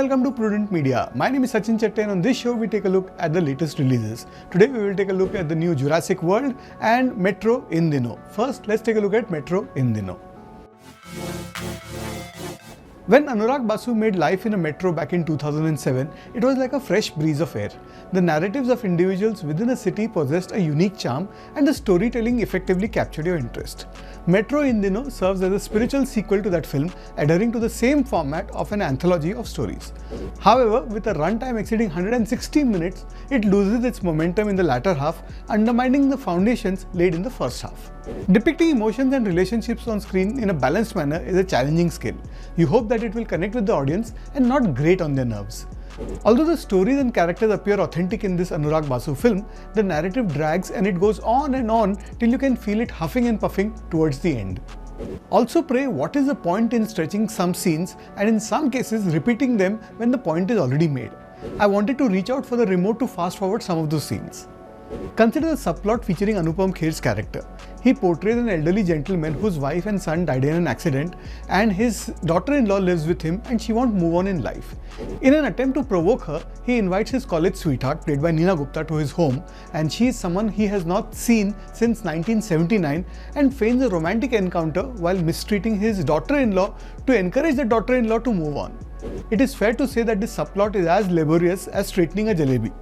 welcome to Prudent Media. My name is Sachin Chatte and on this show we take a look at the latest releases. Today we will take a look at the new Jurassic World and Metro in Dino. First, let's take a look at Metro in Dino. When Anurag Basu made Life in a Metro back in 2007, it was like a fresh breeze of air. The narratives of individuals within a city possessed a unique charm and the storytelling effectively captured your interest. Metro in Dino serves as a spiritual sequel to that film, adhering to the same format of an anthology of stories. However, with a runtime exceeding 160 minutes, it loses its momentum in the latter half, undermining the foundations laid in the first half. Depicting emotions and relationships on screen in a balanced manner is a challenging skill. You hope that it will connect with the audience and not grate on their nerves. Although the stories and characters appear authentic in this Anurag Basu film, the narrative drags and it goes on and on till you can feel it huffing and puffing towards the end. Also pray what is the point in stretching some scenes and in some cases repeating them when the point is already made. I wanted to reach out for the remote to fast forward some of those scenes. Consider the subplot featuring Anupam Kher's character. He portrays an elderly gentleman whose wife and son died in an accident and his daughter-in-law lives with him and she won't move on in life. In an attempt to provoke her, he invites his college sweetheart, played by Neena Gupta, to his home and she is someone he has not seen since 1979 and feigns a romantic encounter while mistreating his daughter-in-law to encourage the daughter-in-law to move on. It is fair to say that this subplot is as laborious as straightening a jalebi.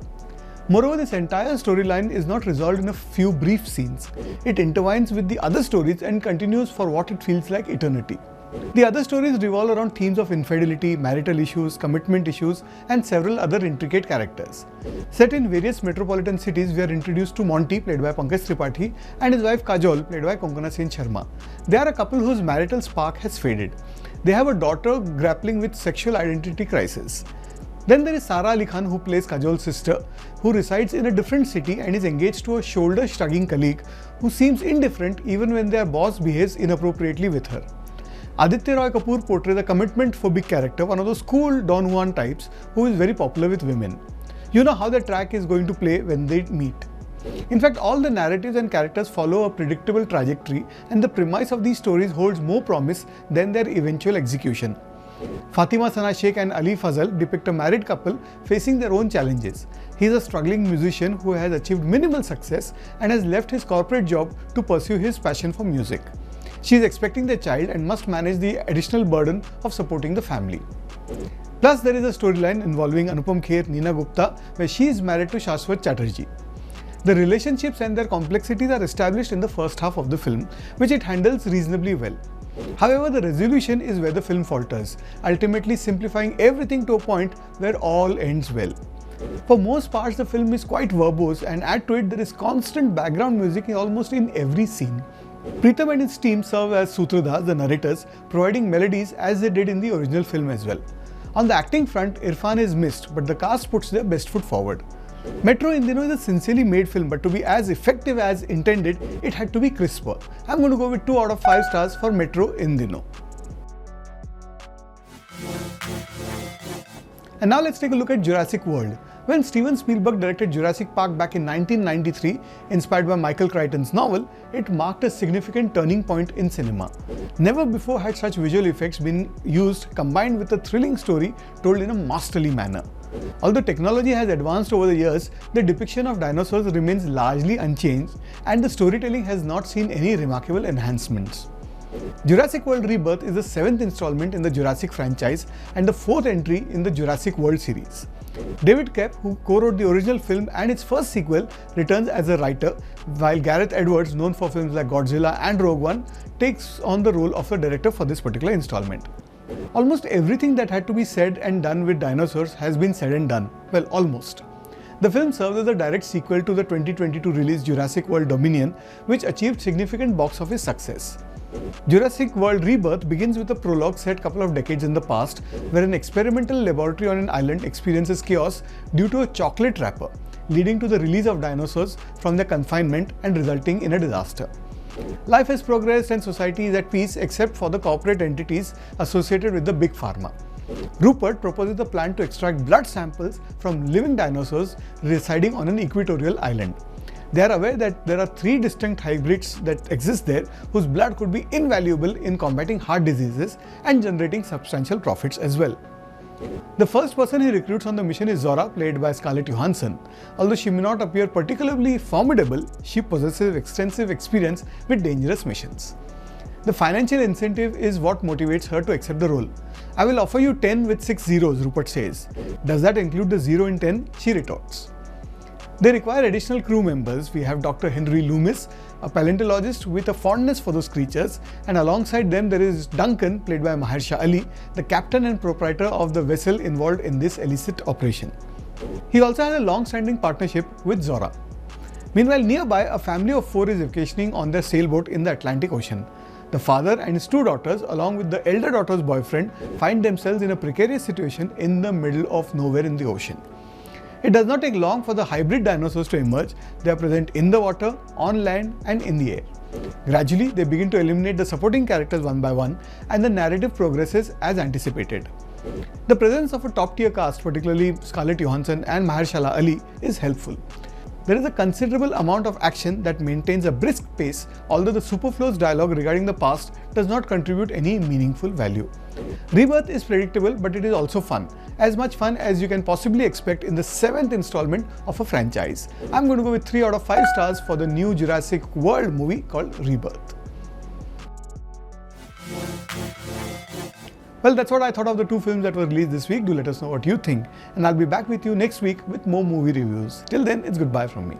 Moreover, this entire storyline is not resolved in a few brief scenes. It intertwines with the other stories and continues for what it feels like eternity. The other stories revolve around themes of infidelity, marital issues, commitment issues, and several other intricate characters. Set in various metropolitan cities, we are introduced to Monty, played by Pankaj Tripathi, and his wife Kajol, played by Konkani Sharma. They are a couple whose marital spark has faded. They have a daughter grappling with sexual identity crisis. Then there is Sara Ali Khan, who plays Kajol's sister, who resides in a different city and is engaged to a shoulder-shrugging colleague who seems indifferent even when their boss behaves inappropriately with her. Aditya Roy Kapoor portrays a commitment-phobic character, one of those cool Don Juan types who is very popular with women. You know how the track is going to play when they meet. In fact, all the narratives and characters follow a predictable trajectory and the premise of these stories holds more promise than their eventual execution. Fatima Sana Sheikh and Ali Fazal depict a married couple facing their own challenges. He is a struggling musician who has achieved minimal success and has left his corporate job to pursue his passion for music. She is expecting their child and must manage the additional burden of supporting the family. Plus, there is a storyline involving Anupam Kher, Neena Gupta, where she is married to Shashwat Chatterjee. The relationships and their complexities are established in the first half of the film, which it handles reasonably well. However, the resolution is where the film falters, ultimately simplifying everything to a point where all ends well. For most parts, the film is quite verbose and add to it there is constant background music almost in every scene. Pritam and his team serve as Sutradas, the narrators, providing melodies as they did in the original film as well. On the acting front, Irfan is missed, but the cast puts their best foot forward. Metro in Dino is a sincerely made film, but to be as effective as intended, it had to be crisper. I'm going to go with 2 out of 5 stars for Metro in Dino. And now let's take a look at Jurassic World. When Steven Spielberg directed Jurassic Park back in 1993, inspired by Michael Crichton's novel, it marked a significant turning point in cinema. Never before had such visual effects been used combined with a thrilling story told in a masterly manner. Although technology has advanced over the years, the depiction of dinosaurs remains largely unchanged and the storytelling has not seen any remarkable enhancements. Jurassic World Rebirth is the 7th installment in the Jurassic franchise and the 4th entry in the Jurassic World series. David Koepp, who co-wrote the original film and its first sequel, returns as a writer, while Gareth Edwards, known for films like Godzilla and Rogue One, takes on the role of the director for this particular installment. Almost everything that had to be said and done with dinosaurs has been said and done. Well, almost. The film serves as a direct sequel to the 2022 release Jurassic World Dominion, which achieved significant box office success. Jurassic World Rebirth begins with a prologue set a couple of decades in the past, where an experimental laboratory on an island experiences chaos due to a chocolate wrapper, leading to the release of dinosaurs from their confinement and resulting in a disaster. Life has progressed and society is at peace except for the corporate entities associated with the big pharma. Rupert proposes a plan to extract blood samples from living dinosaurs residing on an equatorial island. They are aware that there are 3 distinct hybrids that exist there whose blood could be invaluable in combating heart diseases and generating substantial profits as well. The first person he recruits on the mission is Zora, played by Scarlett Johansson. Although she may not appear particularly formidable, she possesses extensive experience with dangerous missions. The financial incentive is what motivates her to accept the role. "I will offer you 10 with 6 zeros, Rupert says. "Does that include the 0 in 10? She retorts. They require additional crew members. We have Dr. Henry Loomis, a paleontologist with a fondness for those creatures, and alongside them there is Duncan, played by Mahershala Ali, the captain and proprietor of the vessel involved in this illicit operation. He also has a long-standing partnership with Zora. Meanwhile, nearby, a family of 4 is vacationing on their sailboat in the Atlantic Ocean. The father and his 2 daughters, along with the elder daughter's boyfriend, find themselves in a precarious situation in the middle of nowhere in the ocean. It does not take long for the hybrid dinosaurs to emerge. They are present in the water, on land, and in the air. Gradually, they begin to eliminate the supporting characters one by one, and the narrative progresses as anticipated. The presence of a top-tier cast, particularly Scarlett Johansson and Mahershala Ali, is helpful. There is a considerable amount of action that maintains a brisk pace, although the superfluous dialogue regarding the past does not contribute any meaningful value. Rebirth is predictable, but it is also fun. As much fun as you can possibly expect in the 7th installment of a franchise. I'm going to go with 3 out of 5 stars for the new Jurassic World movie called Rebirth. Well, that's what I thought of the 2 films that were released this week. Do let us know what you think. And I'll be back with you next week with more movie reviews. Till then, it's goodbye from me.